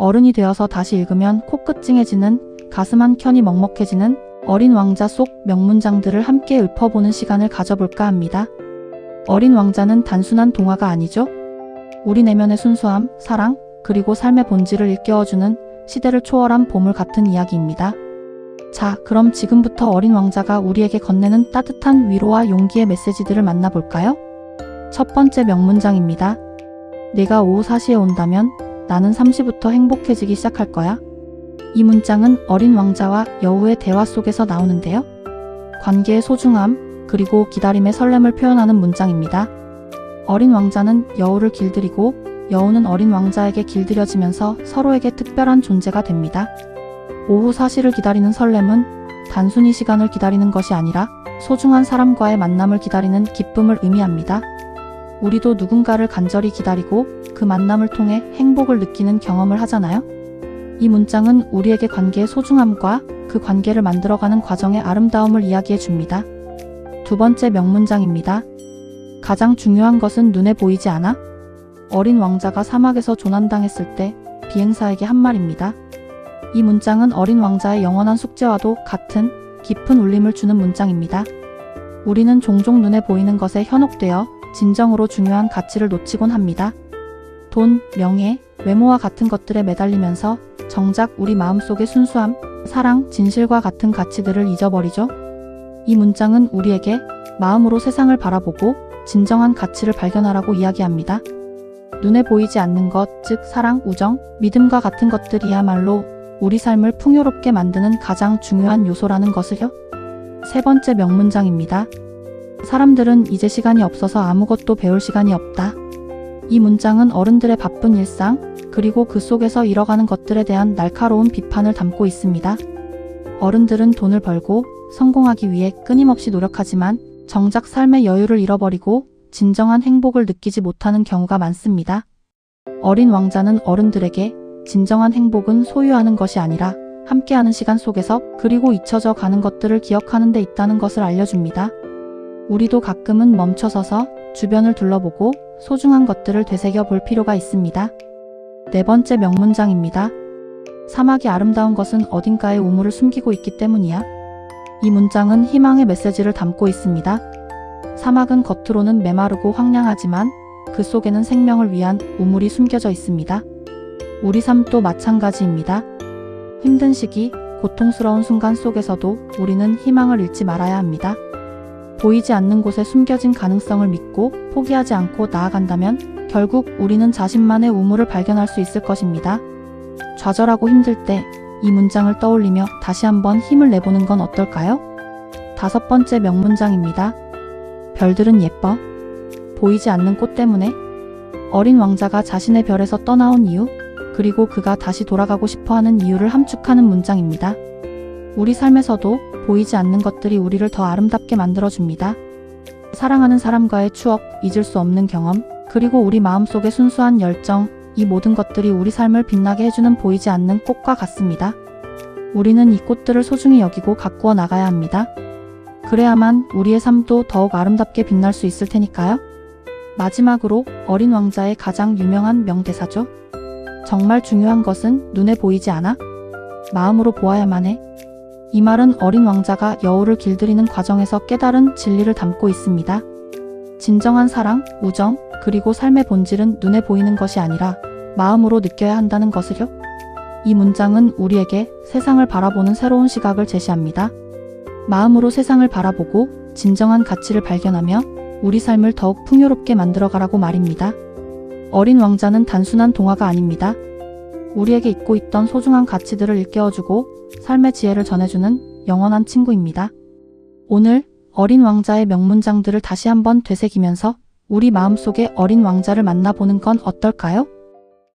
어른이 되어서 다시 읽으면 코끝 찡해지는, 가슴 한켠이 먹먹해지는 어린 왕자 속 명문장들을 함께 읊어보는 시간을 가져볼까 합니다. 어린 왕자는 단순한 동화가 아니죠. 우리 내면의 순수함, 사랑, 그리고 삶의 본질을 일깨워주는 시대를 초월한 보물 같은 이야기입니다. 자, 그럼 지금부터 어린 왕자가 우리에게 건네는 따뜻한 위로와 용기의 메시지들을 만나볼까요? 첫 번째 명문장입니다. 내가 오후 4시에 온다면 나는 3시부터 행복해지기 시작할 거야. 이 문장은 어린 왕자와 여우의 대화 속에서 나오는데요. 관계의 소중함, 그리고 기다림의 설렘을 표현하는 문장입니다. 어린 왕자는 여우를 길들이고 여우는 어린 왕자에게 길들여지면서 서로에게 특별한 존재가 됩니다. 오후 4시를 기다리는 설렘은 단순히 시간을 기다리는 것이 아니라 소중한 사람과의 만남을 기다리는 기쁨을 의미합니다. 우리도 누군가를 간절히 기다리고 그 만남을 통해 행복을 느끼는 경험을 하잖아요. 이 문장은 우리에게 관계의 소중함과 그 관계를 만들어가는 과정의 아름다움을 이야기해 줍니다. 두 번째 명문장입니다. 가장 중요한 것은 눈에 보이지 않아? 어린 왕자가 사막에서 조난당했을 때 비행사에게 한 말입니다. 이 문장은 어린 왕자의 영원한 숙제와도 같은 깊은 울림을 주는 문장입니다. 우리는 종종 눈에 보이는 것에 현혹되어 진정으로 중요한 가치를 놓치곤 합니다. 돈, 명예, 외모와 같은 것들에 매달리면서 정작 우리 마음속의 순수함, 사랑, 진실과 같은 가치들을 잊어버리죠. 이 문장은 우리에게 마음으로 세상을 바라보고 진정한 가치를 발견하라고 이야기합니다. 눈에 보이지 않는 것, 즉 사랑, 우정, 믿음과 같은 것들이야말로 우리 삶을 풍요롭게 만드는 가장 중요한 요소라는 것을요. 세 번째 명문장입니다. 사람들은 이제 시간이 없어서 아무것도 배울 시간이 없다. 이 문장은 어른들의 바쁜 일상, 그리고 그 속에서 잃어가는 것들에 대한 날카로운 비판을 담고 있습니다. 어른들은 돈을 벌고 성공하기 위해 끊임없이 노력하지만 정작 삶의 여유를 잃어버리고 진정한 행복을 느끼지 못하는 경우가 많습니다. 어린 왕자는 어른들에게 진정한 행복은 소유하는 것이 아니라 함께하는 시간 속에서 그리고 잊혀져 가는 것들을 기억하는 데 있다는 것을 알려줍니다. 우리도 가끔은 멈춰서서 주변을 둘러보고 소중한 것들을 되새겨 볼 필요가 있습니다. 네 번째 명문장입니다. 사막이 아름다운 것은 어딘가에 우물을 숨기고 있기 때문이야. 이 문장은 희망의 메시지를 담고 있습니다. 사막은 겉으로는 메마르고 황량하지만 그 속에는 생명을 위한 우물이 숨겨져 있습니다. 우리 삶도 마찬가지입니다. 힘든 시기, 고통스러운 순간 속에서도 우리는 희망을 잃지 말아야 합니다. 보이지 않는 곳에 숨겨진 가능성을 믿고 포기하지 않고 나아간다면 결국 우리는 자신만의 우물을 발견할 수 있을 것입니다. 좌절하고 힘들 때 이 문장을 떠올리며 다시 한번 힘을 내보는 건 어떨까요? 다섯 번째 명문장입니다. 별들은 예뻐. 보이지 않는 꽃 때문에. 어린 왕자가 자신의 별에서 떠나온 이유, 그리고 그가 다시 돌아가고 싶어하는 이유를 함축하는 문장입니다. 우리 삶에서도 보이지 않는 것들이 우리를 더 아름답게 만들어줍니다. 사랑하는 사람과의 추억, 잊을 수 없는 경험, 그리고 우리 마음속의 순수한 열정, 이 모든 것들이 우리 삶을 빛나게 해주는 보이지 않는 꽃과 같습니다. 우리는 이 꽃들을 소중히 여기고 가꾸어 나가야 합니다. 그래야만 우리의 삶도 더욱 아름답게 빛날 수 있을 테니까요. 마지막으로 어린 왕자의 가장 유명한 명대사죠. 정말 중요한 것은 눈에 보이지 않아? 마음으로 보아야만 해. 이 말은 어린 왕자가 여우를 길들이는 과정에서 깨달은 진리를 담고 있습니다. 진정한 사랑, 우정, 그리고 삶의 본질은 눈에 보이는 것이 아니라 마음으로 느껴야 한다는 것을요. 이 문장은 우리에게 세상을 바라보는 새로운 시각을 제시합니다. 마음으로 세상을 바라보고 진정한 가치를 발견하며 우리 삶을 더욱 풍요롭게 만들어가라고 말입니다. 어린 왕자는 단순한 동화가 아닙니다. 우리에게 잊고 있던 소중한 가치들을 일깨워주고 삶의 지혜를 전해주는 영원한 친구입니다. 오늘 어린 왕자의 명문장들을 다시 한번 되새기면서 우리 마음속의 어린 왕자를 만나보는 건 어떨까요?